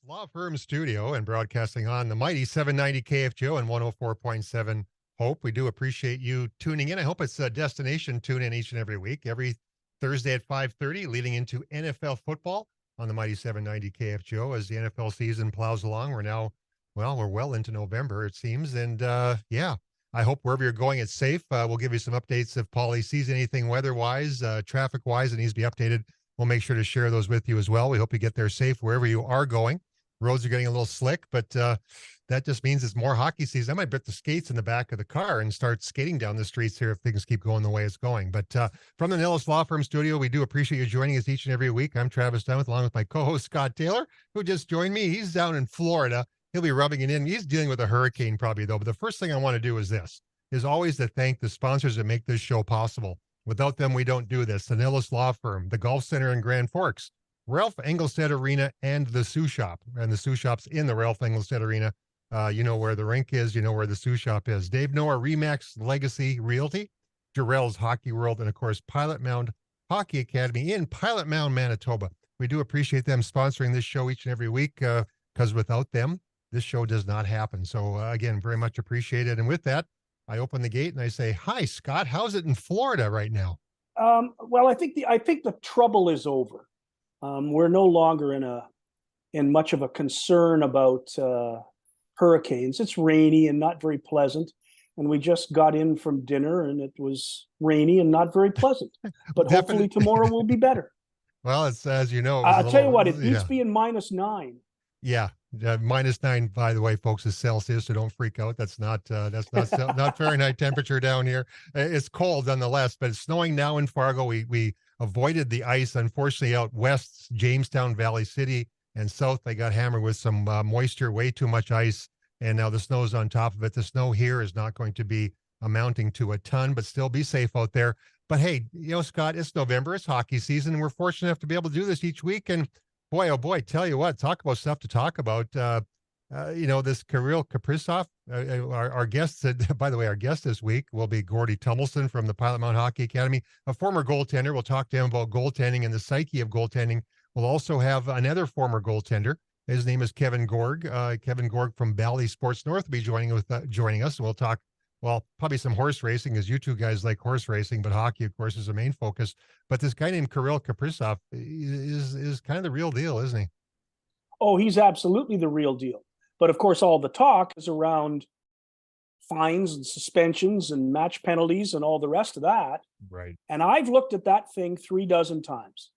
Law Firm Studio and broadcasting on the mighty 790 KFGO and 104.7 Hope. We do appreciate you tuning in. I hope it's a destination tune in each and every week, every Thursday at 5:30, leading into NFL football on the mighty 790 KFGO as the NFL season plows along. We're well into November, it seems. And yeah, I hope wherever you're going, it's safe. We'll give you some updates if Paulie sees anything weather-wise, traffic-wise that needs to be updated. We'll make sure to share those with you as well. We hope you get there safe wherever you are going. Roads are getting a little slick, but that just means it's more hockey season. I might put the skates in the back of the car and start skating down the streets here if things keep going the way it's going. But from the Nillis Law Firm Studio, we do appreciate you joining us each and every week. I'm Travis Dunn, along with my co-host Scott Taylor, who just joined me. He's down in Florida. He'll be rubbing it in. He's dealing with a hurricane probably, though. But the first thing I want to do is always to thank the sponsors that make this show possible. Without them, we don't do this. The Nillis Law Firm, the Golf Center in Grand Forks, Ralph Engelstad Arena, and the Sioux Shop. And the Sioux Shop's in the Ralph Engelstad Arena. You know where the rink is. You know where the Sioux Shop is. Dave Noah, Remax Legacy Realty, Jarrell's Hockey World, and, of course, Pilot Mound Hockey Academy in Pilot Mound, Manitoba. We do appreciate them sponsoring this show each and every week because without them, this show does not happen. So, again, very much appreciated. And with that, I open the gate and I say, "Hi, Scott. How's it in Florida right now?" Well, I think the trouble is over. We're no longer in much of a concern about hurricanes. It's rainy and not very pleasant, and we just got in from dinner and it was rainy and not very pleasant. But hopefully tomorrow will be better. Well, it's as you know. I'll tell you what, it beats being -9. Yeah, -9. By the way, folks, is Celsius, so don't freak out. That's not not Fahrenheit temperature down here. It's cold nonetheless, but it's snowing now in Fargo. We avoided the ice, unfortunately, out west, Jamestown, Valley City, and south. They got hammered with some moisture, way too much ice, and now the snow's on top of it. The snow here is not going to be amounting to a ton, but still be safe out there. But hey, Scott, it's November, it's hockey season, and we're fortunate enough to be able to do this each week. And boy, oh boy, tell you what, talk about stuff to talk about. This Kirill Kaprizov, our guest, by the way, our guest this week will be Gordy Tummelson from the Pilot Mound Hockey Academy, a former goaltender. We'll talk to him about goaltending and the psyche of goaltending. We'll also have another former goaltender. His name is Kevin Gorg. Kevin Gorg from Bally Sports North will be joining us. We'll talk, well, probably some horse racing, as you two guys like horse racing, but hockey, of course, is the main focus. But this guy named Kirill Kaprizov is kind of the real deal, isn't he? Oh, he's absolutely the real deal. But of course, all the talk is around fines and suspensions and match penalties and all the rest of that. Right. And I've looked at that thing 36 times.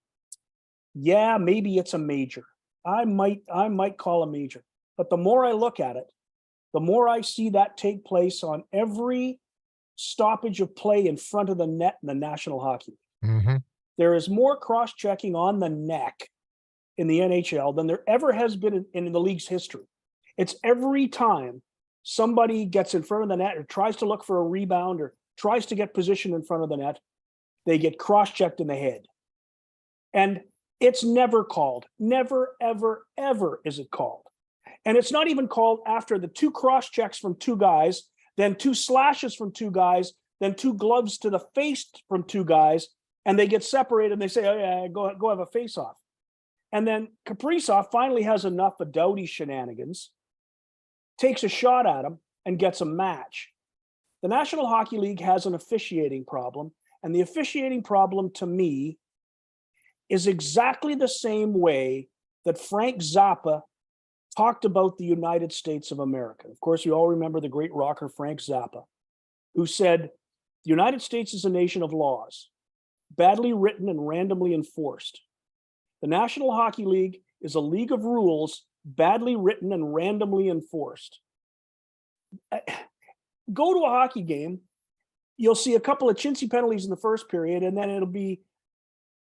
Yeah, maybe it's a major. I might call a major. But the more I look at it, the more I see that take place on every stoppage of play in front of the net in the National Hockey League. Mm-hmm. There is more cross-checking on the neck in the NHL than there ever has been in the league's history. It's every time somebody gets in front of the net or tries to look for a rebound or tries to get position in front of the net, they get cross-checked in the head. And it's never called. Never, ever, ever is it called. And it's not even called after the 2 cross-checks from 2 guys, then 2 slashes from 2 guys, then 2 gloves to the face from 2 guys, and they get separated and they say, "Oh yeah, go have a face-off." And then Kaprizov finally has enough of Doughty shenanigans, takes a shot at him, and gets a match. The National Hockey League has an officiating problem, and the officiating problem to me is exactly the same way that Frank Zappa talked about the United States of America. Of course, you all remember the great rocker Frank Zappa, who said, "The United States is a nation of laws, badly written and randomly enforced. The National Hockey League is a league of rules, badly written and randomly enforced." Go to a hockey game, you'll see a couple of chintzy penalties in the first period, and then it'll be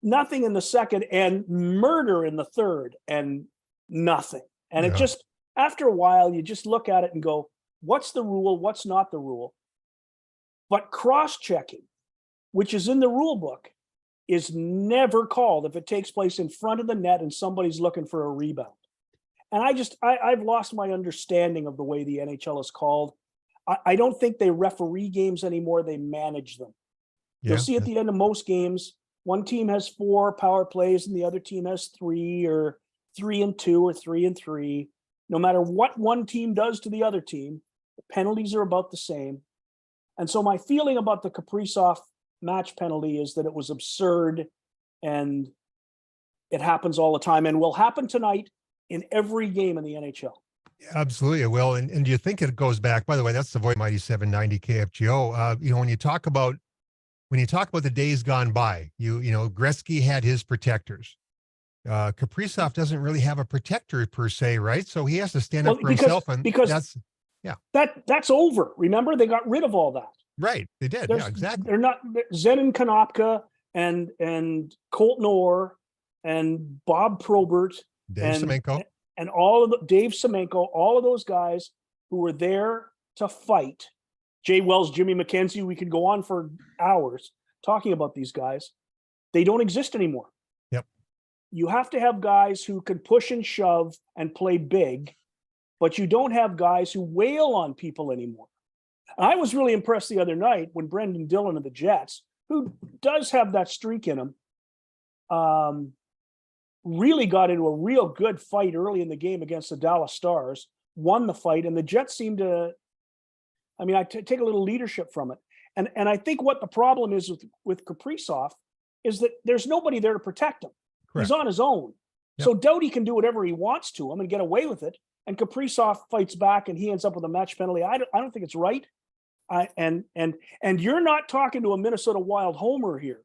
nothing in the second and murder in the third and nothing. And it just, after a while, you just look at it and go, what's the rule? What's not the rule? But cross-checking, which is in the rule book, is never called if it takes place in front of the net and somebody's looking for a rebound. And I've lost my understanding of the way the NHL is called. I don't think they referee games anymore. They manage them. You'll see at the end of most games, one team has 4 power plays and the other team has 3 or 3-2 or 3-3, no matter what one team does to the other team, the penalties are about the same. And so my feeling about the Kaprizov match penalty is that it was absurd, and it happens all the time and will happen tonight in every game in the NHL. Absolutely, it will. And do you think it goes back? By the way, that's the Voice Mighty 790 KFGO. When you talk about the days gone by, Gretzky had his protectors. Kaprizov doesn't really have a protector per se, right? So he has to stand up for himself, and that's over. Remember, they got rid of all that. Right, they did. Yeah, exactly. They're not Zenon Konopka and Colton Orr and Bob Probert, Dave Semenko, and Dave Semenko, all of those guys who were there to fight. Jay Wells, Jimmy McKenzie, we could go on for hours talking about these guys. They don't exist anymore. Yep. You have to have guys who can push and shove and play big, but you don't have guys who wail on people anymore. And I was really impressed the other night when Brendan Dillon of the Jets, who does have that streak in him, really got into a real good fight early in the game against the Dallas Stars, won the fight, and the Jets seemed to, I take a little leadership from it. And I think what the problem is with Kaprizov is that there's nobody there to protect him. Correct. He's on his own. Yep. So Doughty can do whatever he wants to him and get away with it. And Kaprizov fights back and he ends up with a match penalty. I don't think it's right. And you're not talking to a Minnesota Wild homer here.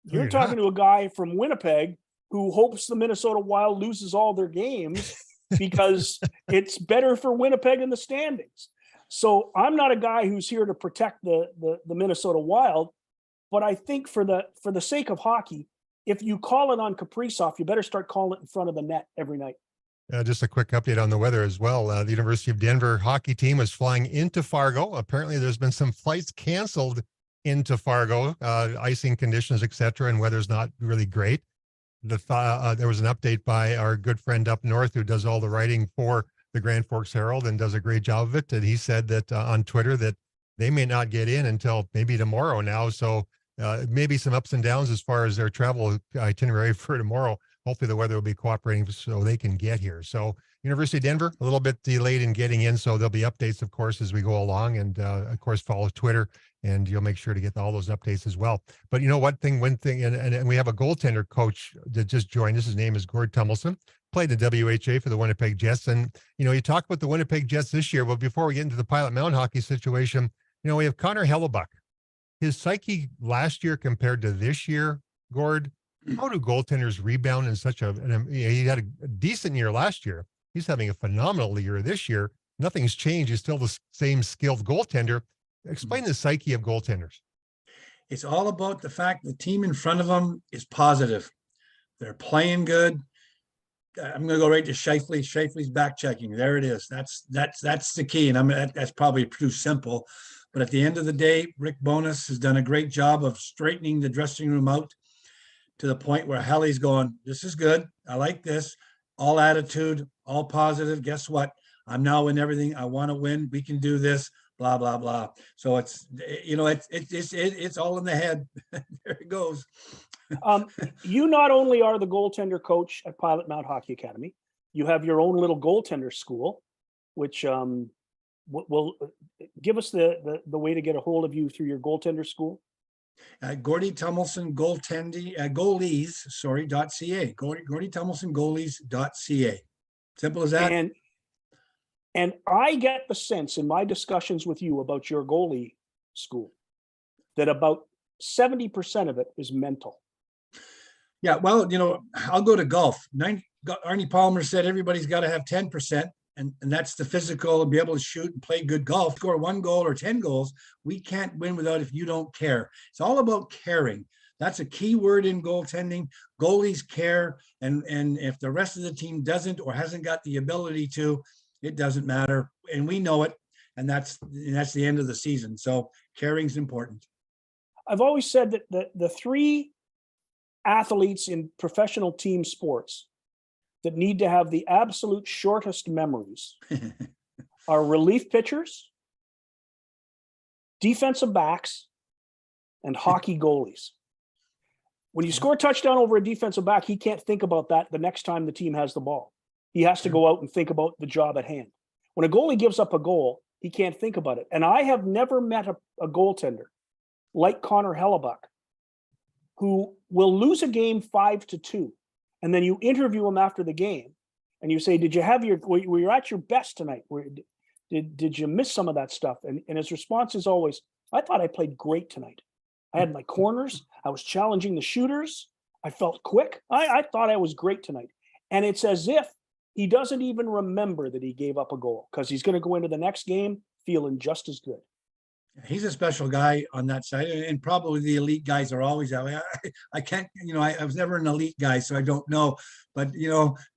You're talking to a guy from Winnipeg who hopes the Minnesota Wild loses all their games because it's better for Winnipeg in the standings. So I'm not a guy who's here to protect the Minnesota Wild, but I think for the sake of hockey, if you call it on Kaprizov, you better start calling it in front of the net every night. Just a quick update on the weather as well. The University of Denver hockey team is flying into Fargo. Apparently, there's been some flights canceled into Fargo, icing conditions, etc., and weather's not really great. There was an update by our good friend up north who does all the writing for the Grand Forks Herald and does a great job of it. And he said that on Twitter that they may not get in until maybe tomorrow now. So maybe some ups and downs as far as their travel itinerary for tomorrow. Hopefully the weather will be cooperating so they can get here. So University of Denver, a little bit delayed in getting in. So there'll be updates, of course, as we go along. And of course, follow Twitter and you'll make sure to get all those updates as well. But one thing, and we have a goaltender coach that just joined us. His name is Gord Tummelson, played the WHA for the Winnipeg Jets. And, you talk about the Winnipeg Jets this year. But before we get into the Pilot Mountain hockey situation, we have Connor Hellebuck. His psyche last year compared to this year, Gord, how do goaltenders rebound in he had a decent year last year. He's having a phenomenal year this year. Nothing's changed. He's still the same skilled goaltender. Explain the psyche of goaltenders. It's all about the fact the team in front of them is positive. They're playing good. I'm going to go right to Scheifele. Scheifele's back checking. There it is. That's the key. And that's probably too simple. But at the end of the day, Rick Bowness has done a great job of straightening the dressing room out to the point where Helly's going, this is good. I like this. All attitude, all positive. Guess what? I'm now in everything. I want to win. We can do this. Blah, blah, blah. So it's all in the head. There it goes. You not only are the goaltender coach at Pilot Mount Hockey Academy, you have your own little goaltender school, which will give us the way to get a hold of you through your goaltender school. Gordy Tummelson goalies.ca. Gordy Tummelson goalies.ca. Simple as that. And I get the sense in my discussions with you about your goalie school that about 70% of it is mental. Yeah, well, I'll go to golf. Arnie Palmer said everybody's got to have 10%, and that's the physical, be able to shoot and play good golf. Score 1 goal or 10 goals, we can't win without if you don't care. It's all about caring. That's a key word in goaltending. Goalies care, and if the rest of the team doesn't or hasn't got the ability to, it doesn't matter, and we know it, and that's the end of the season. So caring's important. I've always said that the three athletes in professional team sports that need to have the absolute shortest memories are relief pitchers, defensive backs, and hockey goalies. When you score a touchdown over a defensive back, he can't think about that the next time the team has the ball. He has to go out and think about the job at hand. When a goalie gives up a goal, he can't think about it. And I have never met a goaltender like Connor Hellebuck, who will lose a game 5-2. And then you interview him after the game and you say, did you have were you at your best tonight? Did you miss some of that stuff? And his response is always, I thought I played great tonight. I had my corners. I was challenging the shooters. I felt quick. I thought I was great tonight. And it's as if he doesn't even remember that he gave up a goal, because he's going to go into the next game feeling just as good. He's a special guy on that side, and probably the elite guys are always that way. I can't, I was never an elite guy, so I don't know. But,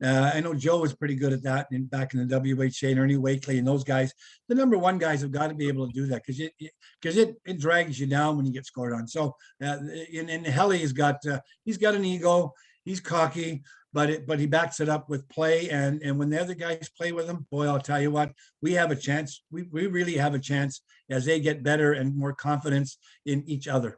I know Joe was pretty good at that back in the WHA, and Ernie Wakely and those guys. The number one guys have got to be able to do that, because it drags you down when you get scored on. So, and Helly he's got an ego. He's cocky, but he backs it up with play. And when the other guys play with him, boy, I'll tell you what, we have a chance. We really have a chance as they get better and more confidence in each other.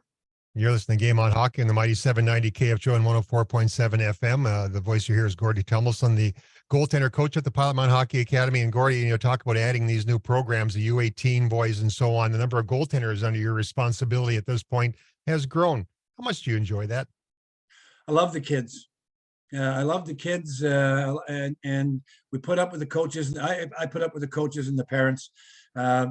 You're listening to Game on Hockey on the Mighty 790 KFJ and 104.7 FM. The voice you hear is Gordy Tummelson, the goaltender coach at the Pilot Mountain Hockey Academy. And Gordy, talk about adding these new programs, the U18 boys and so on. The number of goaltenders under your responsibility at this point has grown. How much do you enjoy that? I love the kids. I love the kids, and we put up with the coaches. I put up with the coaches and the parents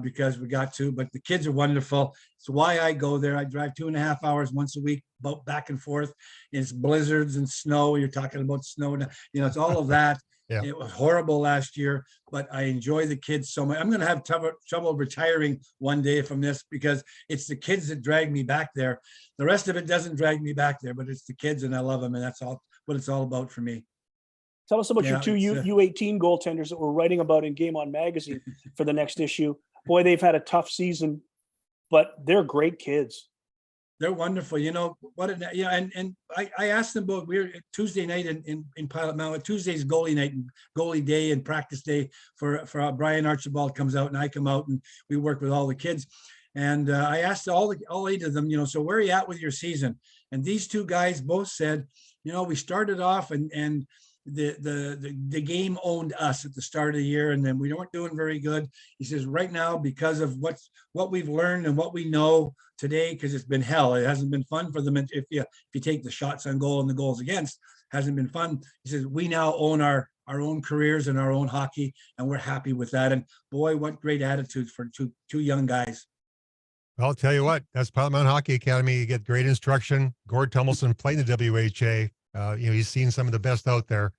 because we got to. But the kids are wonderful. It's why I go there. I drive 2.5 hours once a week, both back and forth. It's blizzards and snow. You're talking about snow, it's all of that. Yeah. It was horrible last year, but I enjoy the kids so much. I'm going to have trouble retiring one day from this, because it's the kids that drag me back there. The rest of it doesn't drag me back there, but it's the kids, and I love them, and that's all what it's all about for me. Tell us about your two U18 goaltenders that we're writing about in Game On Magazine for the next issue. Boy, they've had a tough season, but they're great kids. They're wonderful. And I asked them both. We were Tuesday night in Pilot Mountain. Tuesday's goalie night and goalie day and practice day for Brian Archibald comes out, and I come out, and we work with all the kids. And I asked all 8 of them, so where are you at with your season? And these two guys both said, we started off and the game owned us at the start of the year, and then we weren't doing very good. He says, right now, because of what we've learned and what we know today, because it's been hell. It hasn't been fun for them. If you take the shots on goal and the goals against, hasn't been fun. He says, we now own our own careers and our own hockey, and we're happy with that. And boy, what great attitudes for two young guys. I'll tell you what, that's Pilot Mountain Hockey Academy. You get great instruction. Gord Tummelson played the WHA. He's seen some of the best out there.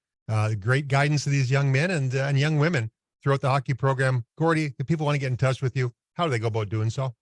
Great guidance to these young men and young women throughout the hockey program. Gordy, if people want to get in touch with you, how do they go about doing so?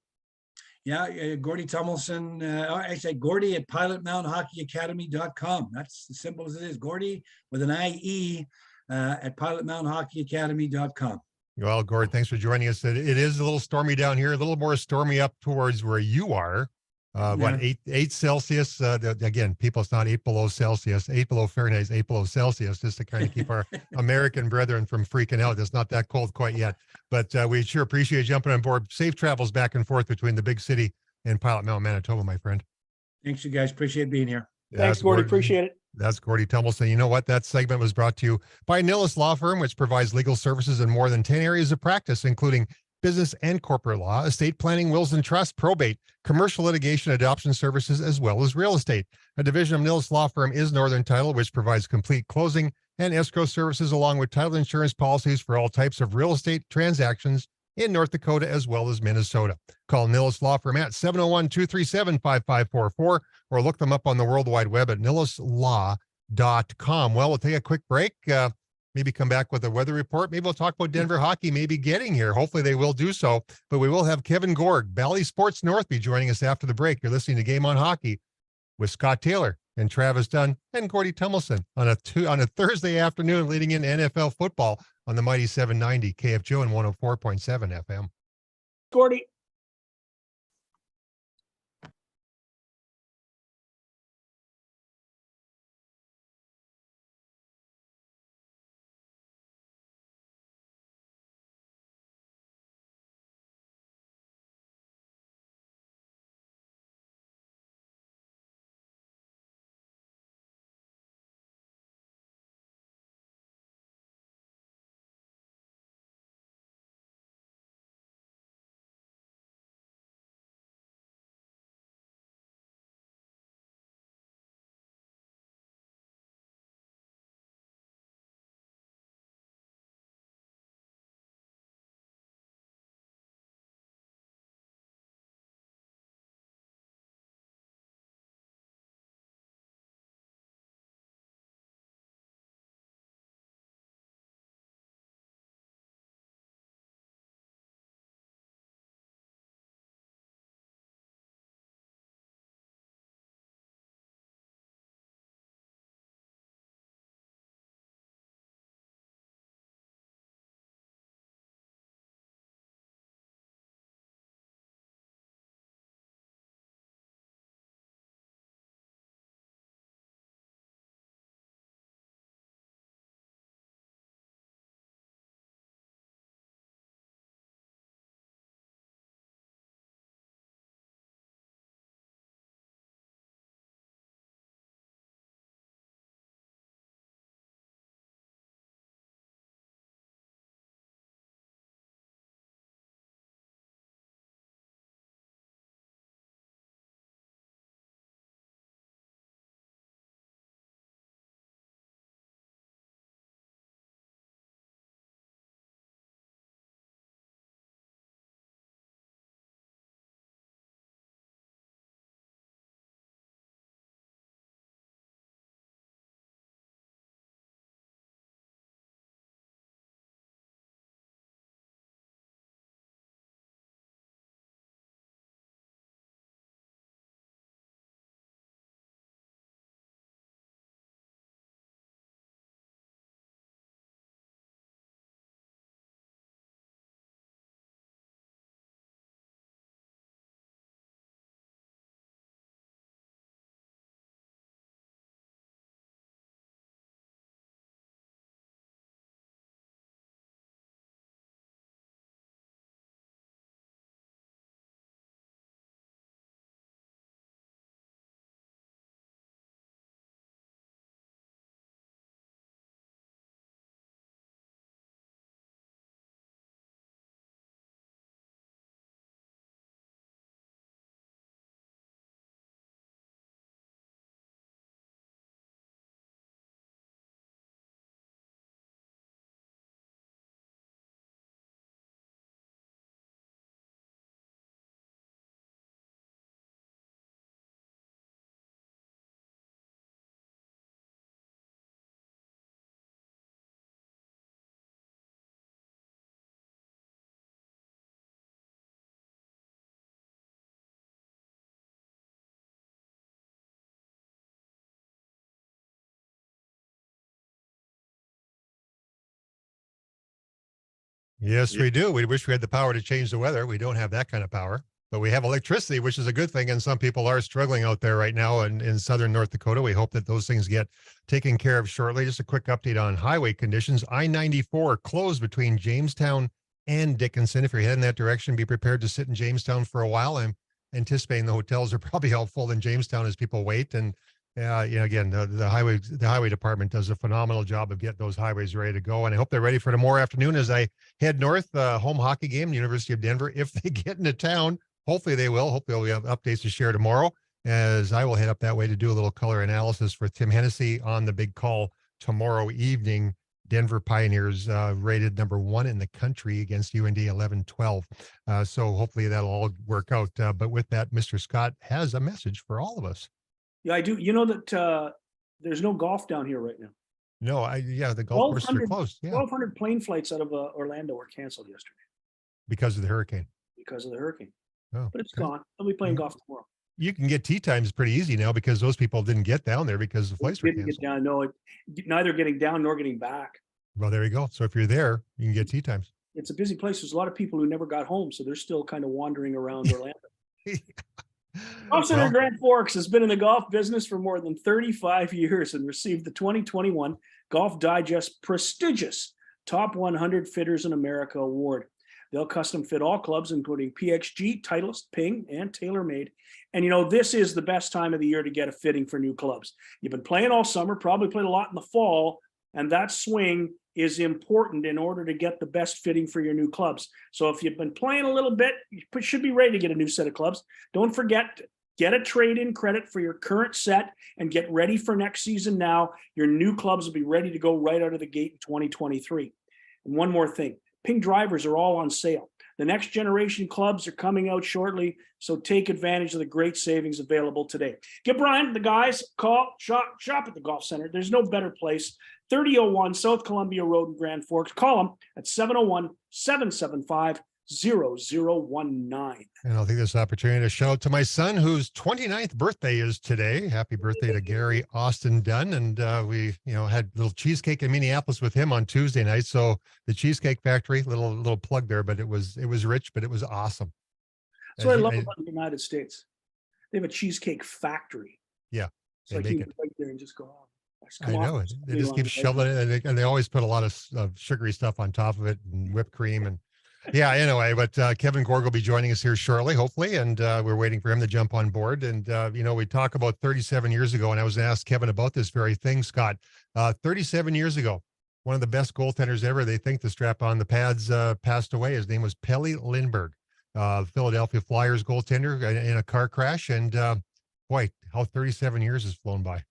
Yeah, Gordy Tummelson. I say Gordy at pilotmountainhockeyacademy.com. That's as simple as it is. Gordy with an IE at pilotmountainhockeyacademy.com. Well, Gord, thanks for joining us. It is a little stormy down here, a little more stormy up towards where you are. What, 8 Celsius? Again, people, it's not 8 below Celsius. 8 below Fahrenheit is 8 below Celsius, just to kind of keep our American brethren from freaking out. It's not that cold quite yet. But we sure appreciate you jumping on board. Safe travels back and forth between the big city and Pilot Mountain, Manitoba, my friend. Thanks, you guys. Appreciate being here. Thanks, Gordy. Appreciate it. That's Gordy Tummelson. You know what? That segment was brought to you by Nilles Law Firm, which provides legal services in more than 10 areas of practice, including business and corporate law, estate planning, wills and trust, probate, commercial litigation, adoption services, as well as real estate. A division of Nilles Law Firm is Northern Title, which provides complete closing and escrow services along with title insurance policies for all types of real estate transactions in North Dakota as well as Minnesota. Call Nilles Law Firm at 701-237-5544 or look them up on the World Wide Web at nilleslaw.com. Well, we'll take a quick break. Maybe come back with a weather report. Maybe we'll talk about Denver hockey maybe getting here. Hopefully they will do so. But we will have Kevin Gorg, Bally Sports North, be joining us after the break. You're listening to Game on Hockey with Scott Taylor and Travis Dunn and Gordy Tummelson on a Thursday afternoon leading into NFL football on the Mighty 790 KFJ and 104.7 FM. Gordy, Yes, we do. We wish we had the power to change the weather. We don't have that kind of power, but we have electricity, which is a good thing. And some people are struggling out there right now in southern North Dakota. We hope that those things get taken care of shortly. Just a quick update on highway conditions. I-94 closed between Jamestown and Dickinson. If you're heading that direction, be prepared to sit in Jamestown for a while. I'm anticipating the hotels are probably all full in Jamestown as people wait. And again, the highway department does a phenomenal job of getting those highways ready to go. And I hope they're ready for tomorrow afternoon as I head north, home hockey game, University of Denver. If they get into town, hopefully they will. Hopefully we'll have updates to share tomorrow, as I will head up that way to do a little color analysis for Tim Hennessy on the big call tomorrow evening. Denver Pioneers rated number 1 in the country against UND 11-12. So hopefully that'll all work out. But with that, Mr. Scott has a message for all of us. Yeah, I do. You know that there's no golf down here right now. No, the golf courses are closed. Yeah, 1,200 plane flights out of Orlando were canceled yesterday because of the hurricane. Oh, but it's gone. They'll be playing golf tomorrow. You can get tee times pretty easy now because those people didn't get down there because the flights were canceled. Get down. No, neither getting down nor getting back. Well, there you go. So if you're there, you can get tee times. It's a busy place. There's a lot of people who never got home, so they're still kind of wandering around Orlando. Golf Center Grand Forks has been in the golf business for more than 35 years and received the 2021 Golf Digest prestigious Top 100 Fitters in America award. They'll custom fit all clubs, including PXG, Titleist, Ping, and TaylorMade. And this is the best time of the year to get a fitting for new clubs. You've been playing all summer, probably played a lot in the fall, and that swing is important in order to get the best fitting for your new clubs. So if you've been playing a little bit, you should be ready to get a new set of clubs. Don't forget, get a trade-in credit for your current set and get ready for next season now. Your new clubs will be ready to go right out of the gate in 2023. And one more thing, Ping drivers are all on sale. The next generation clubs are coming out shortly, so take advantage of the great savings available today. Give Brian, the guys, call, shop at the Golf Center. There's no better place. 3001 South Columbia Road in Grand Forks. Call them at 701-775-0019. And I'll take this opportunity to shout out to my son, whose 29th birthday is today. Happy birthday to Gary Austin Dunn. And we, had a little cheesecake in Minneapolis with him on Tuesday night. So the Cheesecake Factory, little plug there, but it was rich, but it was awesome. That's what I love about the United States. They have a cheesecake factory. Yeah. It's like you can right there and just go, oh. I know it. They just keep shoveling it, and they always put a lot of sugary stuff on top of it and whipped cream. And anyway, but Kevin Gorg will be joining us here shortly, hopefully, and we're waiting for him to jump on board. And we talk about 37 years ago, and I was asked Kevin about this very thing, Scott. 37 years ago, one of the best goaltenders ever. They think the strap on the pads passed away. His name was Pelle Lindbergh, Philadelphia Flyers goaltender in a car crash. And boy, how 37 years has flown by.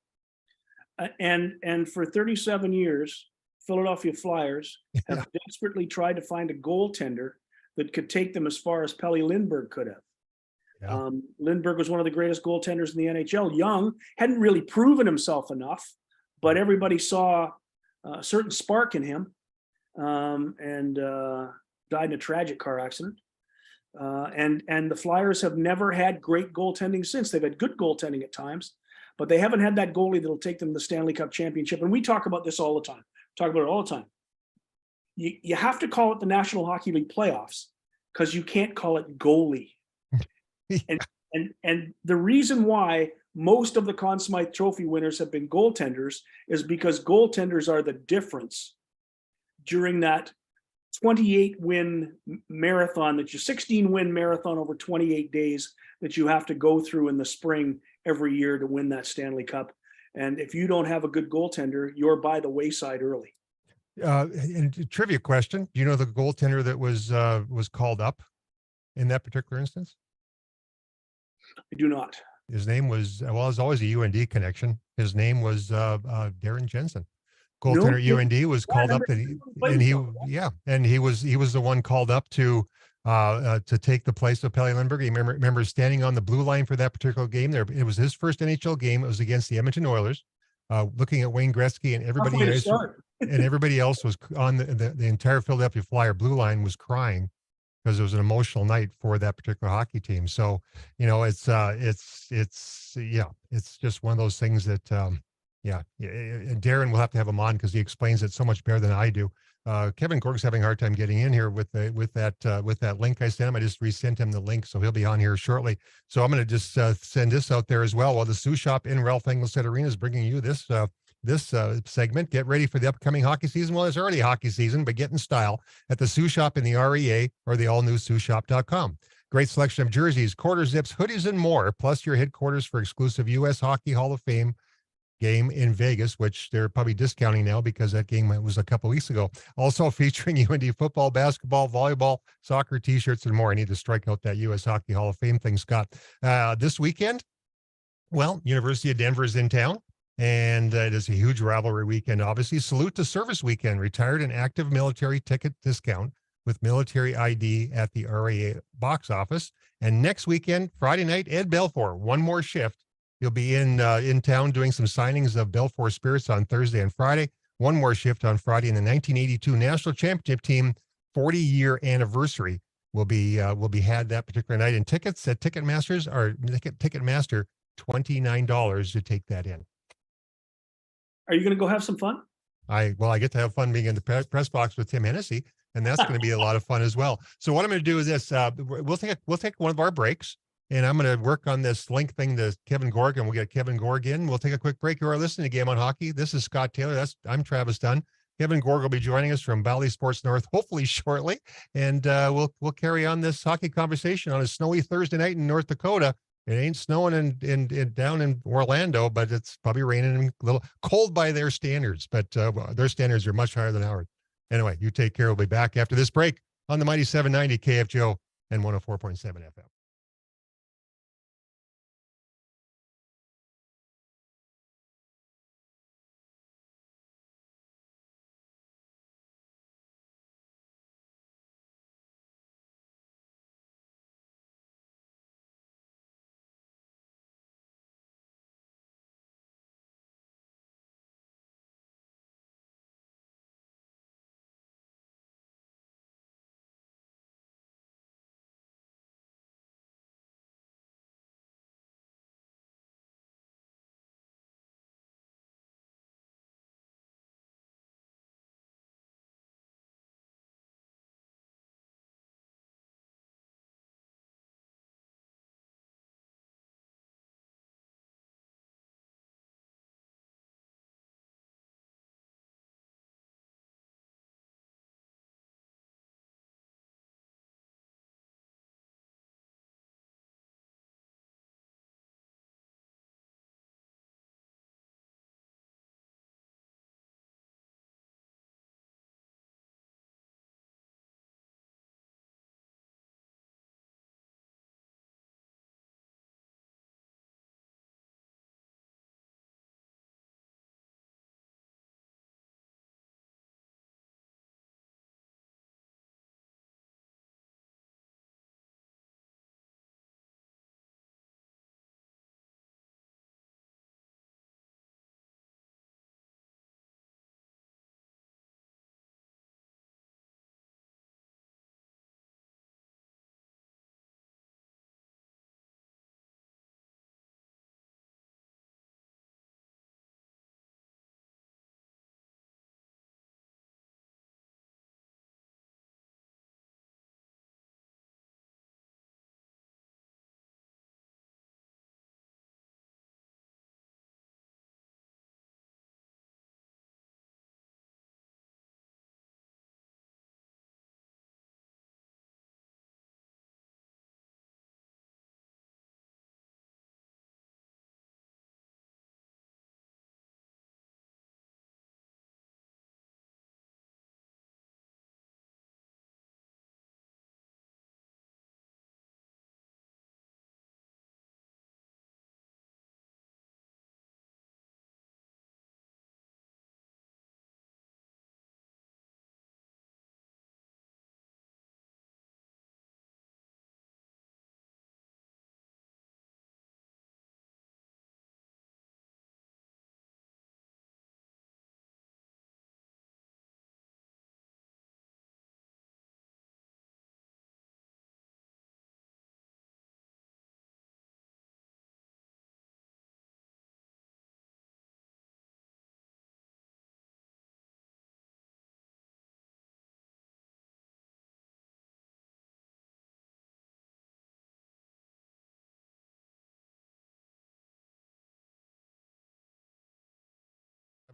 And for 37 years, Philadelphia Flyers have desperately tried to find a goaltender that could take them as far as Pelle Lindbergh could have. Yeah. Lindbergh was one of the greatest goaltenders in the NHL. Young, hadn't really proven himself enough, but everybody saw a certain spark in him, and died in a tragic car accident. And the Flyers have never had great goaltending since. They've had good goaltending at times, but they haven't had that goalie that'll take them to the Stanley Cup championship. And we talk about this all the time. You have to call it the National Hockey League playoffs because you can't call it goalie. And the reason why most of the Conn Smythe Trophy winners have been goaltenders is because goaltenders are the difference during that 28 win marathon, 16 win marathon over 28 days that you have to go through in the spring every year to win that Stanley Cup. And if you don't have a good goaltender, you're by the wayside early. And trivia question: do you know the goaltender that was called up in that particular instance? I do not. His name was, well, it was always a UND connection. His name was Darren Jensen. Goaltender at UND was called up, and he was the one called up to take the place of Pelle Lindbergh. He remember standing on the blue line for that particular game. There, it was his first NHL game. It was against the Edmonton Oilers. Looking at Wayne Gretzky and everybody else was on the entire Philadelphia Flyer blue line was crying because it was an emotional night for that particular hockey team. So it's just one of those things that Yeah, yeah, and Darren will have to have him on because he explains it so much better than I do. Kevin Gorg's having a hard time getting in here with that link I sent him. I just resent him the link, so he'll be on here shortly. So I'm going to just send this out there as well. While the Sioux Shop in Ralph Engelstad Arena is bringing you this segment. Get ready for the upcoming hockey season. Well, it's already hockey season, but get in style at the Sioux Shop in the REA or the all-new SiouxShop.com. Great selection of jerseys, quarter zips, hoodies, and more. Plus your headquarters for exclusive U.S. Hockey Hall of Fame game in Vegas, which they're probably discounting now because that game was a couple weeks ago. Also featuring UND football, basketball, volleyball, soccer, t-shirts, and more. I need to strike out that U.S. Hockey Hall of Fame thing, Scott. This weekend, well, University of Denver is in town, and it is a huge rivalry weekend. Obviously, salute to service weekend, retired and active military ticket discount with military ID at the RAA box office. And next weekend, Friday night, Ed Belfour, one more shift. He'll be in town doing some signings of Belfour Spirits on Thursday and Friday. One more shift on Friday, and the 1982 National Championship Team 40-year anniversary will be had that particular night. And tickets at Ticketmaster $29 to take that in. Are you going to go have some fun? I get to have fun being in the press box with Tim Hennessy, and that's going to be a lot of fun as well. So what I'm going to do is this: we'll take one of our breaks, and I'm going to work on this link thing to Kevin Gorg, and we'll get Kevin Gorg in. We'll take a quick break. You are listening to Game on Hockey. This is Scott Taylor. I'm Travis Dunn. Kevin Gorg will be joining us from Valley Sports North, hopefully shortly, and we'll carry on this hockey conversation on a snowy Thursday night in North Dakota. It ain't snowing in down in Orlando, but it's probably raining and a little cold by their standards. But their standards are much higher than ours. Anyway, you take care. We'll be back after this break on the mighty 790 KFGO and 104.7 FM.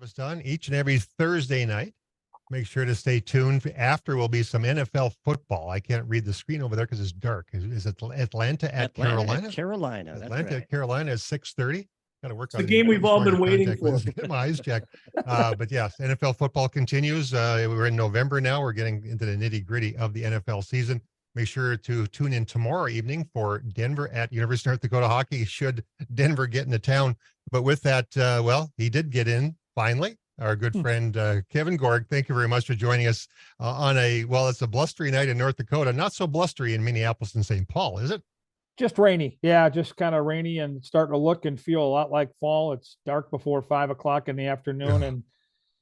us done each and every Thursday night. Make sure to stay tuned. After will be some NFL football. I can't read the screen over there because it's dark. Is it Atlanta at Carolina? Carolina. That's Atlanta right. at Carolina is 6:30. Got to work It's on the game we've all been waiting for. Get my eyes checked. But yes, NFL football continues. We're in November now. We're getting into the nitty gritty of the NFL season. Make sure to tune in tomorrow evening for Denver at University of North Dakota hockey. Should Denver get into town? But with that, well, he did get in finally. Our good friend Kevin Gorg, thank you very much for joining us on it's a blustery night in North Dakota. Not so blustery in Minneapolis and St. Paul, is it? Just rainy. Yeah, just kind of rainy and starting to look and feel a lot like fall. It's dark before 5 o'clock in the afternoon. And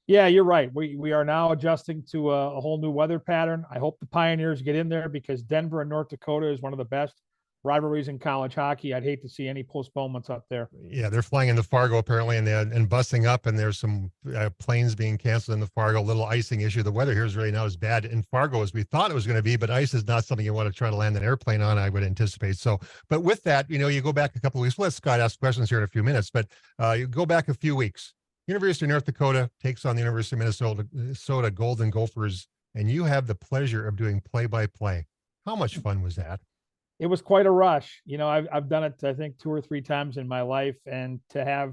yeah, you're right. We are now adjusting to a whole new weather pattern. I hope the Pioneers get in there because Denver and North Dakota is one of the best rivalries in college hockey. I'd hate to see any postponements up there. Yeah, they're flying into Fargo apparently, and busing up, and there's some planes being canceled in the Fargo. Little icing issue. The weather here is really not as bad in Fargo as we thought it was going to be, but ice is not something you want to try to land an airplane on, I would anticipate. So, but with that, you go back a couple of weeks. Let Scott ask questions here in a few minutes, but you go back a few weeks. University of North Dakota takes on the University of Minnesota Golden Gophers, and you have the pleasure of doing play-by-play. How much fun was that? It was quite a rush. I've done it, I think, 2 or 3 times in my life, and to have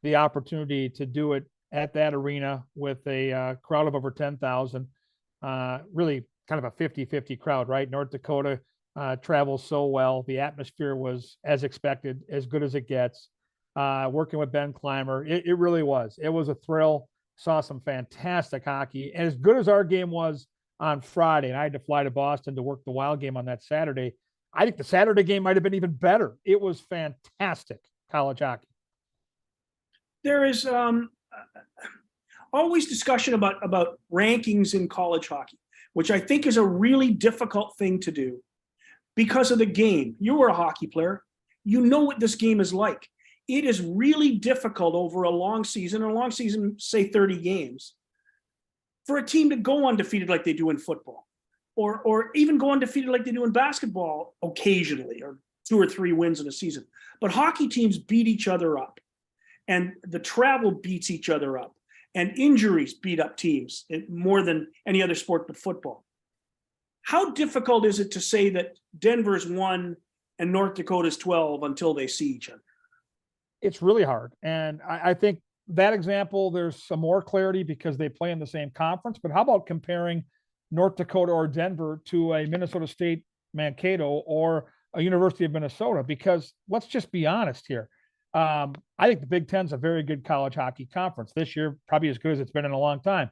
the opportunity to do it at that arena with a crowd of over 10,000, really kind of a 50-50 crowd, right? North Dakota travels so well. The atmosphere was as expected, as good as it gets. Working with Ben Clymer, it really was. It was a thrill. Saw some fantastic hockey. And as good as our game was on Friday, and I had to fly to Boston to work the Wild game on that Saturday, I think the Saturday game might have been even better. It was fantastic college hockey. There is always discussion about rankings in college hockey, which I think is a really difficult thing to do because of the game. You were a hockey player. You know what this game is like. It is really difficult over a long season, say 30 games, for a team to go undefeated like they do in football. Or even go undefeated like they do in basketball occasionally, or 2 or 3 wins in a season. But hockey teams beat each other up, and the travel beats each other up, and injuries beat up teams more than any other sport but football. How difficult is it to say that Denver's 1 and North Dakota's 12 until they see each other? It's really hard. And I think that example, there's some more clarity because they play in the same conference. But how about comparing North Dakota or Denver to a Minnesota State Mankato or a University of Minnesota? Because let's just be honest here. I think the Big Ten's a very good college hockey conference this year, probably as good as it's been in a long time.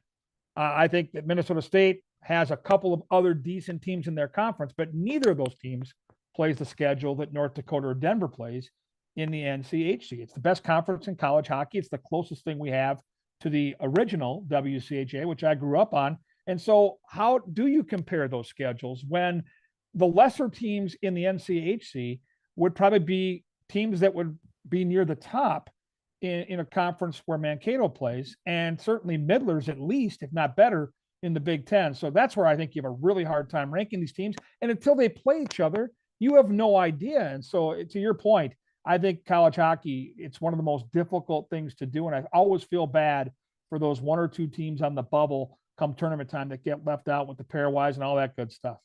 I think that Minnesota State has a couple of other decent teams in their conference, but neither of those teams plays the schedule that North Dakota or Denver plays in the NCHC. It's the best conference in college hockey. It's the closest thing we have to the original WCHA, which I grew up on. And so how do you compare those schedules when the lesser teams in the NCHC would probably be teams that would be near the top in a conference where Mankato plays, and certainly Midler's at least, if not better, in the Big Ten. So that's where I think you have a really hard time ranking these teams. And until they play each other, you have no idea. And so to your point, I think college hockey, it's one of the most difficult things to do. And I always feel bad for those 1 or 2 teams on the bubble come tournament time that get left out with the pairwise and all that good stuff.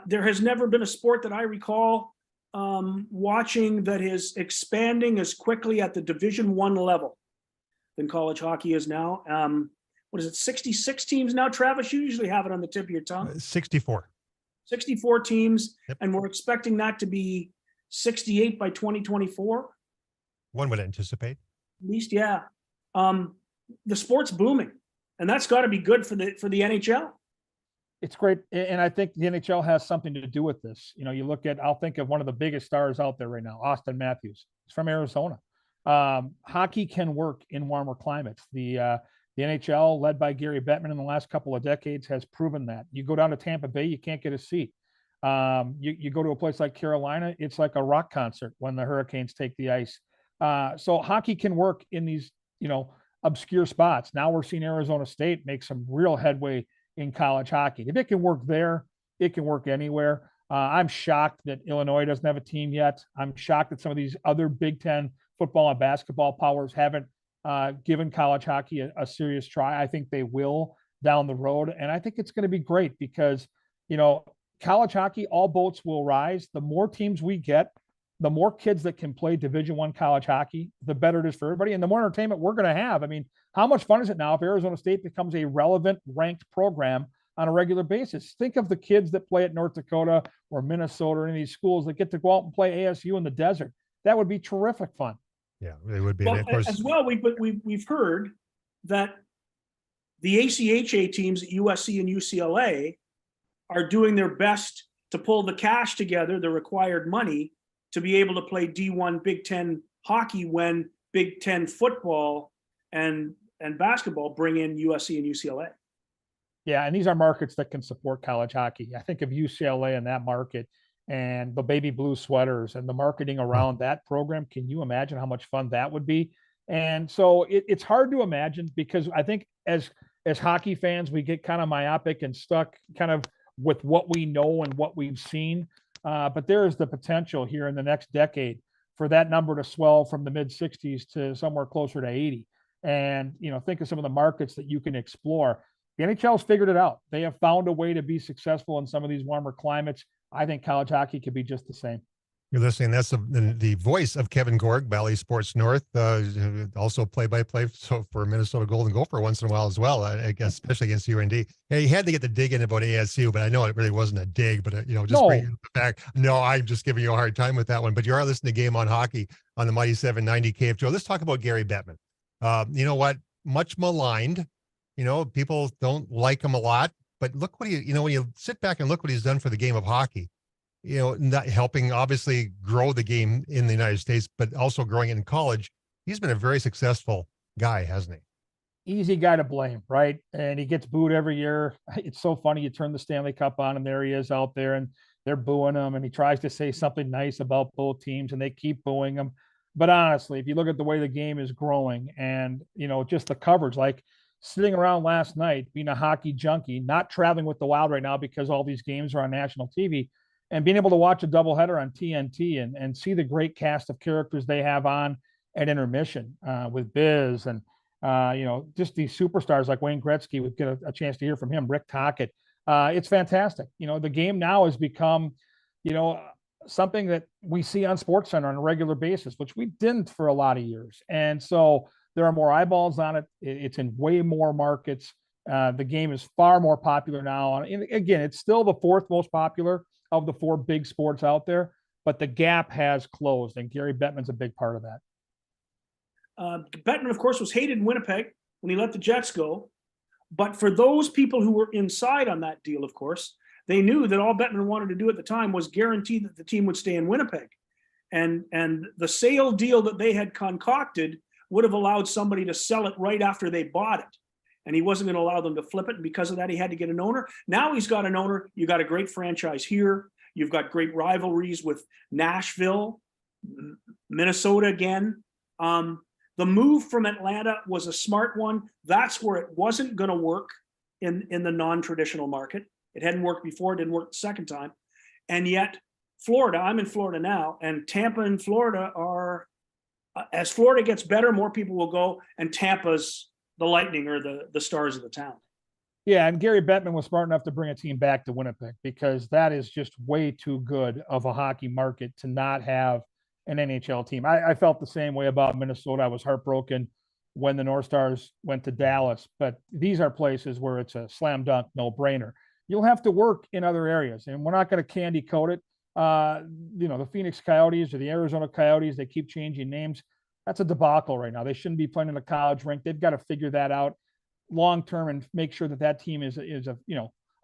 There has never been a sport that I recall watching that is expanding as quickly at the Division I level than college hockey is now. What is it, 66 teams now, Travis? You usually have it on the tip of your tongue. 64. 64 teams, Yep. And we're expecting that to be 68 by 2024. One would anticipate. At least, yeah. The sport's booming, and that's got to be good for the NHL. It's great. And I think the NHL has something to do with this. You look at, I'll think of one of the biggest stars out there right now, Austin Matthews. He's from Arizona. Hockey can work in warmer climates. The NHL, led by Gary Bettman in the last couple of decades, has proven that. You go down to Tampa Bay, you can't get a seat. You go to a place like Carolina, it's like a rock concert when the Hurricanes take the ice. So hockey can work in these, obscure spots. Now we're seeing Arizona State make some real headway in college hockey. If it can work there, it can work anywhere. I'm shocked that Illinois doesn't have a team yet. I'm shocked that some of these other Big Ten football and basketball powers haven't given college hockey a serious try. I think they will down the road. And I think it's going to be great because, college hockey, all boats will rise. The more teams we get, the more kids that can play Division I college hockey, the better it is for everybody and the more entertainment we're going to have. I mean, how much fun is it now if Arizona State becomes a relevant ranked program on a regular basis? Think of the kids that play at North Dakota or Minnesota or any of these schools that get to go out and play ASU in the desert. That would be terrific fun. Yeah, it would be. Well, And of course, as well, we've heard that the ACHA teams at USC and UCLA are doing their best to pull the cash together, the required money, to be able to play D1 Big Ten hockey when Big Ten football and basketball bring in USC and UCLA. Yeah, and these are markets that can support college hockey. I think of UCLA in that market and the baby blue sweaters and the marketing around that program. Can you imagine how much fun that would be? And so it's hard to imagine because I think as hockey fans, we get kind of myopic and stuck kind of with what we know and what we've seen. But there is the potential here in the next decade for that number to swell from the mid 60s to somewhere closer to 80. And, think of some of the markets that you can explore. The NHL's figured it out. They have found a way to be successful in some of these warmer climates. I think college hockey could be just the same. you're listening. That's the voice of Kevin Gorg, Bally Sports North, also play-by-play for Minnesota Golden Gopher once in a while as well, I guess, especially against UND. Yeah, you had to get the dig in about ASU, but I know it really wasn't a dig, but, just bring it back. No, I'm just giving you a hard time with that one, but you are listening to Game on Hockey on the Mighty 790 KFJ. Let's talk about Gary Bettman. You know what? Much maligned. People don't like him a lot, but look what when you sit back and look what he's done for the game of hockey, not helping obviously grow the game in the United States, but also growing it in college. He's been a very successful guy, hasn't he? Easy guy to blame, right? And he gets booed every year. It's so funny. You turn the Stanley Cup on and there he is out there and they're booing him and he tries to say something nice about both teams and they keep booing him. But honestly, if you look at the way the game is growing and, just the coverage, like sitting around last night, being a hockey junkie, not traveling with the Wild right now because all these games are on national TV, and being able to watch a doubleheader on TNT and see the great cast of characters they have on at intermission with Biz and, just these superstars like Wayne Gretzky. We get a chance to hear from him, Rick Tocchet. It's fantastic. The game now has become, something that we see on SportsCenter on a regular basis, which we didn't for a lot of years. And so there are more eyeballs on it. It's in way more markets. The game is far more popular now. And again, it's still the fourth most popular of the four big sports out there, but the gap has closed, and Gary Bettman's a big part of that. Bettman, of course, was hated in Winnipeg when he let the Jets go. But for those people who were inside on that deal, of course, they knew that all Bettman wanted to do at the time was guarantee that the team would stay in Winnipeg. And the sale deal that they had concocted would have allowed somebody to sell it right after they bought it. And he wasn't going to allow them to flip it. And because of that, he had to get an owner. Now he's got an owner. You got a great franchise here. You've got great rivalries with Nashville, Minnesota again. The move from Atlanta was a smart one. That's where it wasn't going to work in the non-traditional market. It hadn't worked before. It didn't work the second time. And yet Florida, I'm in Florida now, and Tampa and Florida are, as Florida gets better, more people will go, and Tampa's the Lightning or the stars of the town. Yeah, and Gary Bettman was smart enough to bring a team back to Winnipeg because that is just way too good of a hockey market to not have an NHL team. I felt the same way about Minnesota. I was heartbroken when the North Stars went to Dallas, but these are places where it's a slam dunk, no brainer. You'll have to work in other areas, and we're not going to candy coat it. The Phoenix Coyotes or the Arizona Coyotes, they keep changing names. That's a debacle right now. They shouldn't be playing in the college rink. They've got to figure that out long term and make sure that team is a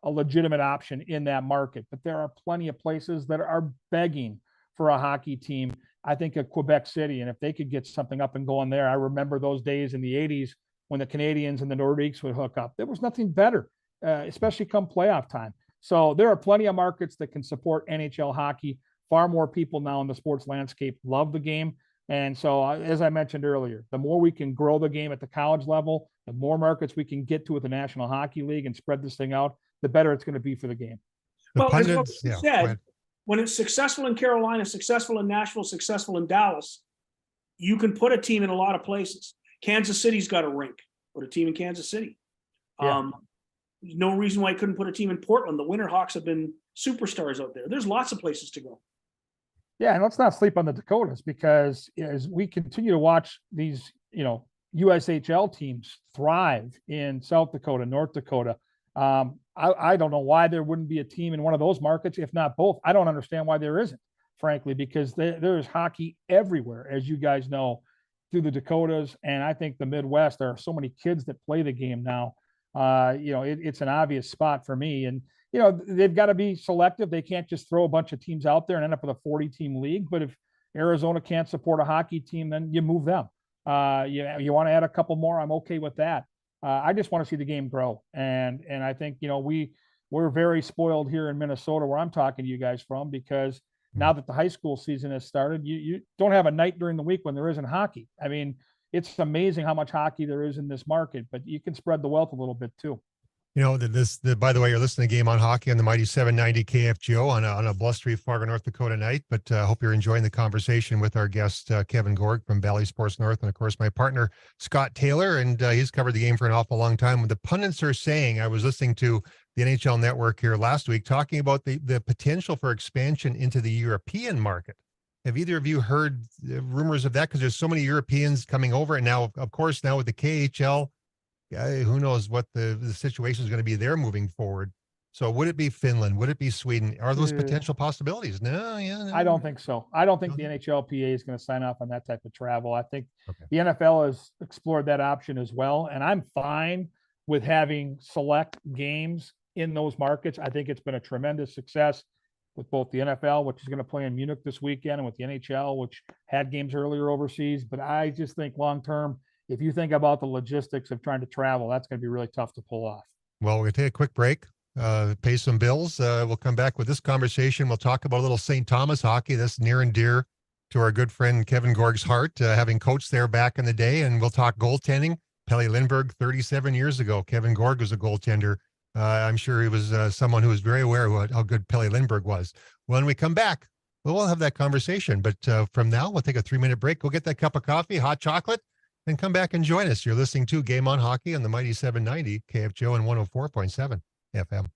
legitimate option in that market. But there are plenty of places that are begging for a hockey team. I think of Quebec City, and if they could get something up and going there, I remember those days in the 80s when the Canadians and the Nordiques would hook up. There was nothing better, especially come playoff time. So there are plenty of markets that can support NHL hockey. Far more people now in the sports landscape love the game. And so, as I mentioned earlier, the more we can grow the game at the college level, the more markets we can get to with the National Hockey League and spread this thing out, the better it's going to be for the game. As what you said, when it's successful in Carolina, successful in Nashville, successful in Dallas, you can put a team in a lot of places. Kansas City's got a rink. Put a team in Kansas City. Yeah. There's no reason why I couldn't put a team in Portland. The Winterhawks have been superstars out there. There's lots of places to go. Yeah, and let's not sleep on the Dakotas, because as we continue to watch these, USHL teams thrive in South Dakota, North Dakota. I don't know why there wouldn't be a team in one of those markets, if not both. I don't understand why there isn't, frankly, because there is hockey everywhere, as you guys know, through the Dakotas. And I think the Midwest, there are so many kids that play the game now. It's an obvious spot for me. And they've got to be selective. They can't just throw a bunch of teams out there and end up with a 40-team league. But if Arizona can't support a hockey team, then you move them. You want to add a couple more, I'm okay with that. I just want to see the game grow. And I think, we're very spoiled here in Minnesota, where I'm talking to you guys from, because now that the high school season has started, you don't have a night during the week when there isn't hockey. I mean, it's amazing how much hockey there is in this market, but you can spread the wealth a little bit too. By the way, you're listening to Game on Hockey on the mighty 790 KFGO on a blustery Fargo, North Dakota night. But I hope you're enjoying the conversation with our guest, Kevin Gorg from Valley Sports North, and of course, my partner, Scott Taylor. And he's covered the game for an awful long time. The pundits are saying, I was listening to the NHL Network here last week, talking about the potential for expansion into the European market. Have either of you heard rumors of that? Because there's so many Europeans coming over. And now, of course, now with the KHL, who knows what the situation is going to be there moving forward. So would it be Finland? Would it be Sweden? Are those potential possibilities? No. I don't think so. I don't think the NHLPA is going to sign off on that type of travel. I think Okay. the NFL has explored that option as well. And I'm fine with having select games in those markets. I think it's been a tremendous success with both the NFL, which is going to play in Munich this weekend, and with the NHL, which had games earlier overseas. But I just think long-term, if you think about the logistics of trying to travel, that's going to be really tough to pull off. Well, we're going to take a quick break, pay some bills. We'll come back with this conversation. We'll talk about a little St. Thomas hockey. That's near and dear to our good friend Kevin Gorg's heart, having coached there back in the day. And we'll talk goaltending. Pelle Lindbergh, 37 years ago. Kevin Gorg was a goaltender. I'm sure he was someone who was very aware of how good Pelle Lindbergh was. When we come back, we'll have that conversation. But from now, we'll take a 3-minute break. Go get that cup of coffee, hot chocolate, and come back and join us. You're listening to Game on Hockey on the mighty 790 KFGO and 104.7 FM.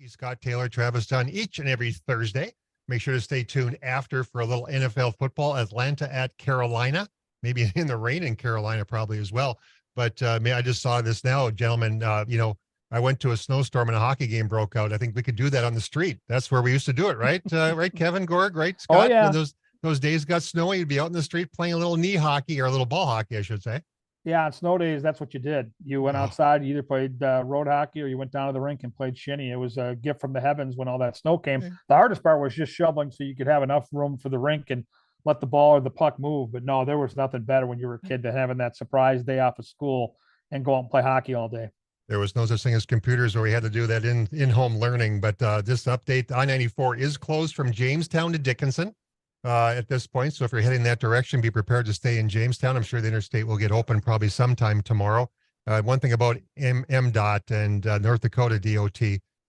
Scott Taylor, Travis Dunn, each and every Thursday. Make sure to stay tuned after for a little NFL football. Atlanta at Carolina, maybe in the rain in Carolina probably as well. But I just saw this now, gentlemen. I went to a snowstorm and a hockey game broke out. I think we could do that on the street. That's where we used to do it, right? Right, Kevin Gorg, right, Scott? Oh, yeah. When those days got snowy, you'd be out in the street playing a little knee hockey or a little ball hockey, I should say. Yeah, on snow days, that's what you did. You went outside, you either played road hockey or you went down to the rink and played shinny. It was a gift from the heavens when all that snow came. Yeah. The hardest part was just shoveling so you could have enough room for the rink and let the ball or the puck move. But no, there was nothing better when you were a kid than having that surprise day off of school and go out and play hockey all day. There was no such thing as computers where we had to do that in-home learning. But this update, I-94 is closed from Jamestown to Dickinson at this point. So if you're heading that direction, be prepared to stay in Jamestown. I'm sure the interstate will get open probably sometime tomorrow. One thing about MDOT and North Dakota DOT,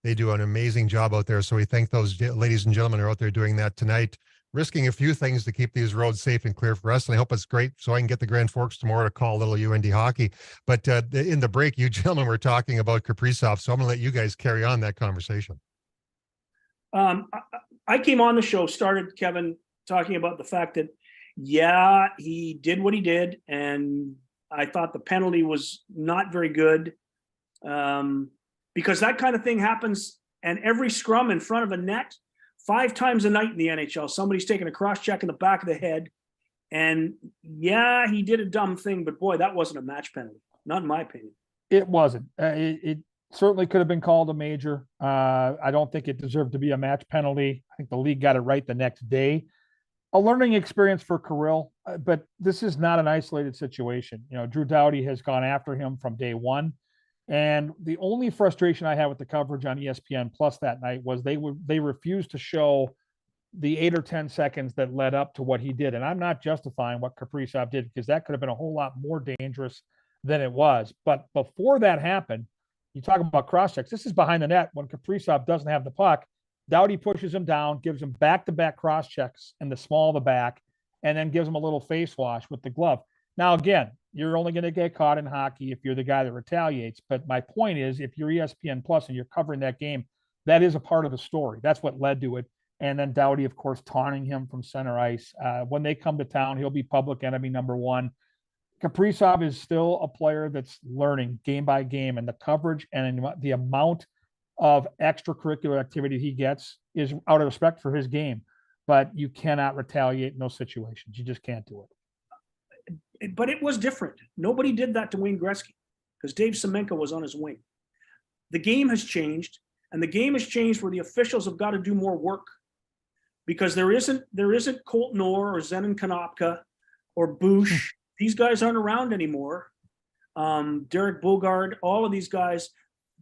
they do an amazing job out there. So we thank those ladies and gentlemen who are out there doing that tonight, risking a few things to keep these roads safe and clear for us. And I hope it's great so I can get the Grand Forks tomorrow to call a little UND hockey. But in the break, you gentlemen were talking about Kaprizov. So I'm going to let you guys carry on that conversation. I came on the show, started Kevin talking about the fact that, yeah, he did what he did. And I thought the penalty was not very good because that kind of thing happens. And every scrum in front of a net, 5 times a night in the NHL, somebody's taking a cross check in the back of the head. And yeah, he did a dumb thing, but boy, that wasn't a match penalty. Not in my opinion. It wasn't. It certainly could have been called a major. I don't think it deserved to be a match penalty. I think the league got it right the next day. A learning experience for Kirill, but this is not an isolated situation. You know, Drew Doughty has gone after him from day one. And the only frustration I had with the coverage on ESPN Plus that night was they refused to show the 8 or 10 seconds that led up to what he did. And I'm not justifying what Kaprizov did because that could have been a whole lot more dangerous than it was. But before that happened, you talk about cross checks. This is behind the net when Kaprizov doesn't have the puck. Doughty pushes him down, gives him back-to-back cross checks in the small of the back, and then gives him a little face wash with the glove. Now, again, you're only going to get caught in hockey if you're the guy that retaliates. But my point is, if you're ESPN Plus and you're covering that game, that is a part of the story. That's what led to it. And then Doughty, of course, taunting him from center ice. When they come to town, he'll be public enemy number one. Kaprizov is still a player that's learning game by game, and the coverage and the amount of extracurricular activity he gets is out of respect for his game. But you cannot retaliate in those situations. You just can't do it. But it was different. Nobody did that to Wayne Gretzky because Dave Semenko was on his wing. The game has changed, and the game has changed where the officials have got to do more work because there isn't Colton Orr or Zenon Konopka or Bush. These guys aren't around anymore. Derek Bogard, all of these guys,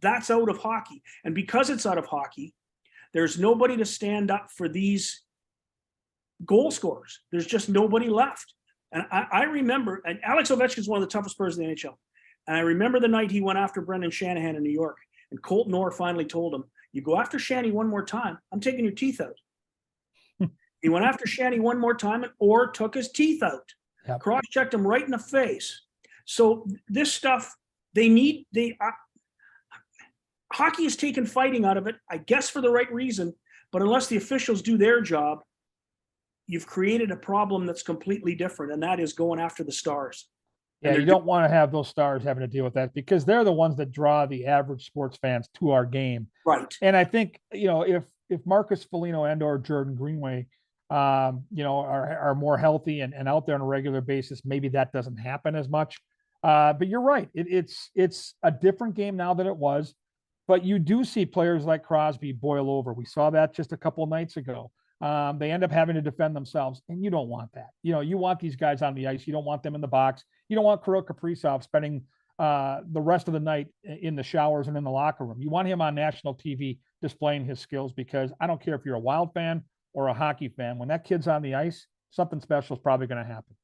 that's out of hockey. And because it's out of hockey, there's nobody to stand up for these goal scorers. There's just nobody left. And I remember, and Alex Ovechkin is one of the toughest players in the NHL. And I remember the night he went after Brendan Shanahan in New York, and Colton Orr finally told him, "You go after Shanny one more time, I'm taking your teeth out." He went after Shanny one more time, and Orr took his teeth out. Yep. Cross-checked him right in the face. So this stuff, hockey has taken fighting out of it, I guess for the right reason, but unless the officials do their job, you've created a problem that's completely different, and that is going after the stars. Yeah, you don't want to have those stars having to deal with that because they're the ones that draw the average sports fans to our game. Right. And I think, if Marcus Foligno and or Jordan Greenway, are more healthy and out there on a regular basis, maybe that doesn't happen as much. But you're right. It's a different game now than it was. But you do see players like Crosby boil over. We saw that just a couple of nights ago. They end up having to defend themselves, and you don't want that. You want these guys on the ice. You don't want them in the box. You don't want Kirill Kaprizov spending the rest of the night in the showers and in the locker room. You want him on national TV displaying his skills because I don't care if you're a Wild fan or a hockey fan. When that kid's on the ice, something special is probably going to happen.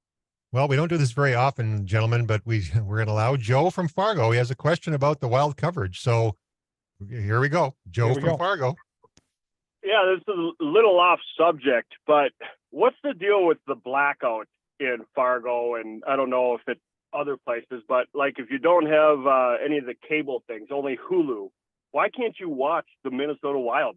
Well, we don't do this very often, gentlemen, but we're going to allow Joe from Fargo. He has a question about the Wild coverage. So here we go. Joe from Fargo. Yeah, this is a little off subject, but what's the deal with the blackout in Fargo? And I don't know if it's other places, but like if you don't have any of the cable things, only Hulu, why can't you watch the Minnesota Wild?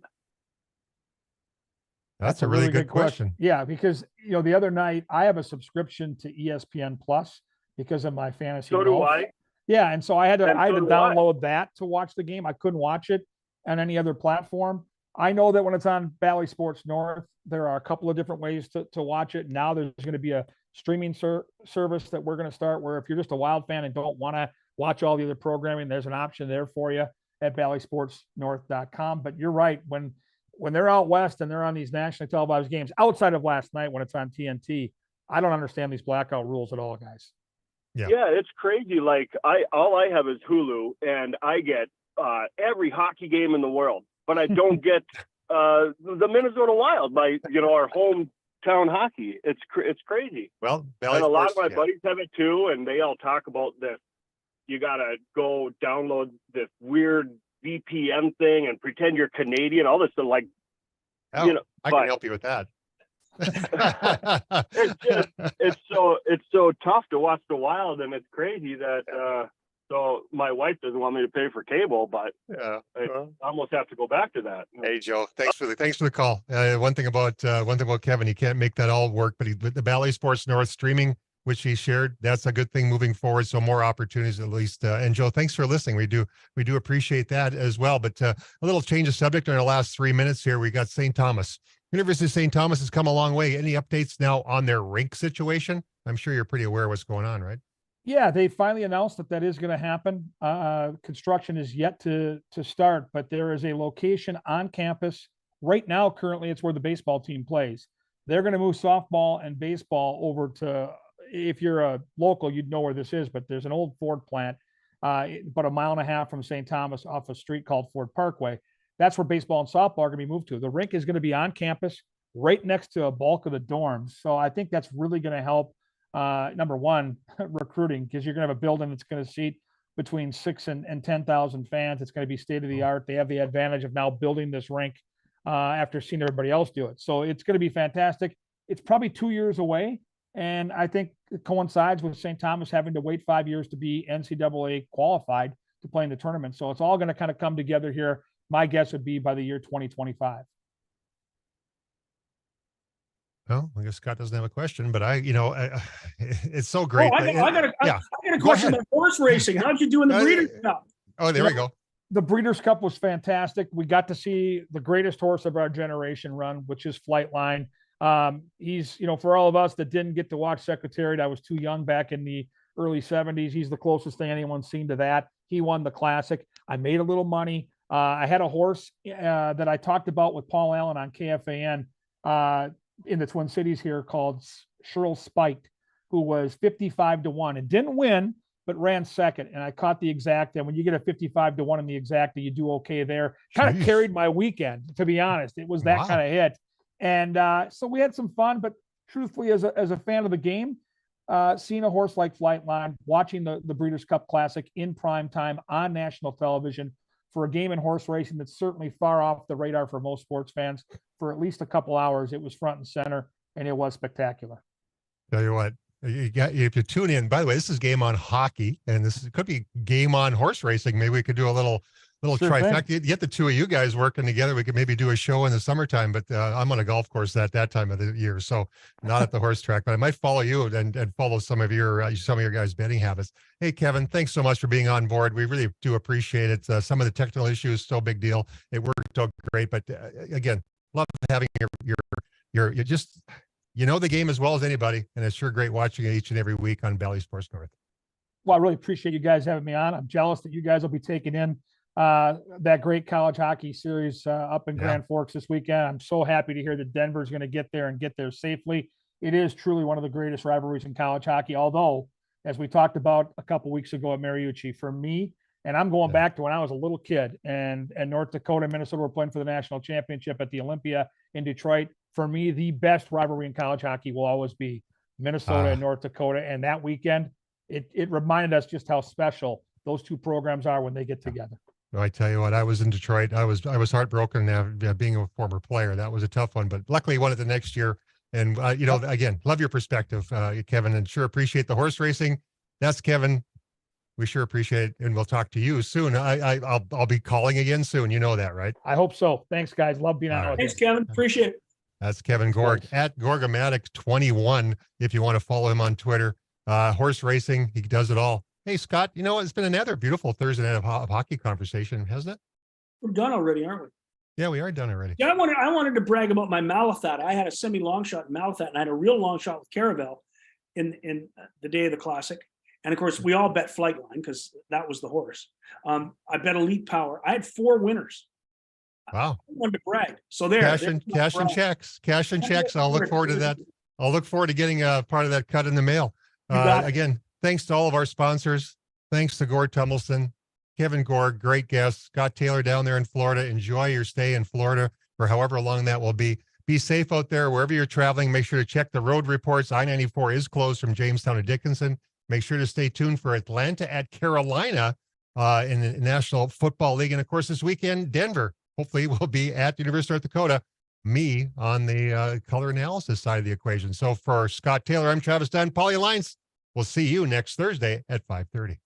That's a really good question. Yeah, because the other night I have a subscription to ESPN Plus because of my fantasy So do golf. I. Yeah, and so I had to And so do I. download that to watch the game. I couldn't watch it on any other platform. I know that when it's on Bally Sports North, there are a couple of different ways to watch it. Now there's going to be a streaming service that we're going to start where if you're just a Wild fan and don't want to watch all the other programming, there's an option there for you at ballysportsnorth.com. But you're right, when they're out west and they're on these nationally televised games outside of last night when it's on TNT, I don't understand these blackout rules at all, guys. Yeah. Yeah, it's crazy. Like all I have is Hulu, and I get every hockey game in the world, but I don't get the Minnesota Wild, our hometown hockey. It's crazy. Well, and a lot of my buddies have it too, and they all talk about this. You gotta go download this weird VPN thing and pretend you're Canadian. All this stuff, I can help you with that. it's so tough to watch the Wild, and it's crazy that so my wife doesn't want me to pay for cable, but I almost have to go back to that. Hey Joe, thanks for the call. One thing about Kevin, he can't make that all work, but the Bally Sports North streaming, which he shared, that's a good thing moving forward. So more opportunities at least. And Joe, thanks for listening. We do appreciate that as well. But a little change of subject in our last 3 minutes here. We got St. Thomas. University of St. Thomas has come a long way. Any updates now on their rink situation? I'm sure you're pretty aware of what's going on, right? Yeah, they finally announced that is going to happen. Construction is yet to start, but there is a location on campus right now. Currently, it's where the baseball team plays. They're going to move softball and baseball over to, if you're a local, you'd know where this is, but there's an old Ford plant about a mile and a half from St. Thomas off a street called Ford Parkway. That's where baseball and softball are going to be moved to. The rink is going to be on campus right next to a bulk of the dorms. So I think that's really going to help, number one, recruiting, because you're going to have a building that's going to seat between 6,000 and 10,000 fans. It's going to be state of the art. They have the advantage of now building this rink after seeing everybody else do it. So it's going to be fantastic. It's probably 2 years away. And I think it coincides with St. Thomas having to wait 5 years to be NCAA qualified to play in the tournament. So it's all going to kind of come together here. My guess would be by the year 2025. Well, I guess Scott doesn't have a question, but it's so great. I got a question on horse racing. How'd you do in the Breeders' Cup? Oh, there we go. The Breeders' Cup was fantastic. We got to see the greatest horse of our generation run, which is Flightline. He's, for all of us that didn't get to watch Secretariat, I was too young back in the early 70s. He's the closest thing anyone's seen to that. He won the Classic. I made a little money. I had a horse that I talked about with Paul Allen on KFAN in the Twin Cities here called Cheryl Spiked, who was 55-1 and didn't win, but ran second. And I caught the exacta. And when you get a 55-1 in the exacta, you do okay there. Kind of carried my weekend, to be honest. It was that kind of hit. And so we had some fun, but truthfully, as a fan of the game, seeing a horse like Flightline, watching the Breeders' Cup Classic in prime time on national television for a game in horse racing that's certainly far off the radar for most sports fans for at least a couple hours, it was front and center, and it was spectacular. Tell you what, you have to tune in. By the way, this is Game On Hockey, and it could be Game On Horse Racing. Maybe we could do a little trifecta. Get the two of you guys working together. We could maybe do a show in the summertime, but I'm on a golf course at that time of the year, so not at the horse track. But I might follow you and follow some of your guys' betting habits. Hey, Kevin, thanks so much for being on board. We really do appreciate it. Some of the technical issues, still big deal. It worked out great, but again, love having your just the game as well as anybody, and it's sure great watching it each and every week on Bally Sports North. Well, I really appreciate you guys having me on. I'm jealous that you guys will be taking in that great college hockey series up in Grand Forks this weekend. I'm so happy to hear that Denver's going to get there safely. It is truly one of the greatest rivalries in college hockey, although, as we talked about a couple weeks ago at Mariucci, for me, and I'm going back to when I was a little kid and North Dakota and Minnesota were playing for the national championship at the Olympia in Detroit. For me, the best rivalry in college hockey will always be Minnesota and North Dakota. And that weekend, it reminded us just how special those two programs are when they get together. I tell you what, I was in Detroit. I was heartbroken being a former player. That was a tough one, but luckily won it the next year. And, again, love your perspective, Kevin, and sure appreciate the horse racing. That's Kevin We sure appreciate it, and we'll talk to you soon. I'll be calling again soon. You know that, right? I hope so. Thanks, guys. Love being All on right. with Thanks, you. Kevin. Appreciate it. That's Kevin Gorg guys. at Gorgomatic21. If you want to follow him on Twitter, horse racing, he does it all. Hey, Scott, you know, it's been another beautiful Thursday night of hockey conversation, hasn't it? We're done already, aren't we? Yeah, we are done already. Yeah, I wanted to brag about my Malathat. I had a semi long shot in Malathat, and I had a real long shot with Caravel in the day of the Classic. And of course, we all bet Flightline because that was the horse. I bet Elite Power. I had 4 winners. Wow. I wanted to brag. So there. Cash and checks. I'll look forward to that. I'll look forward to getting a part of that cut in the mail. You got it. Again, thanks to all of our sponsors. Thanks to Gord Tummelson, Kevin Gorg, great guest, Scott Taylor down there in Florida. Enjoy your stay in Florida for however long that will be. Be safe out there wherever you're traveling. Make sure to check the road reports. I-94 is closed from Jamestown to Dickinson. Make sure to stay tuned for Atlanta at Carolina in the National Football League. And of course, this weekend, Denver hopefully will be at the University of North Dakota. Me on the color analysis side of the equation. So for Scott Taylor, I'm Travis Dunn, Paulie Alliance. We'll see you next Thursday at 5:30.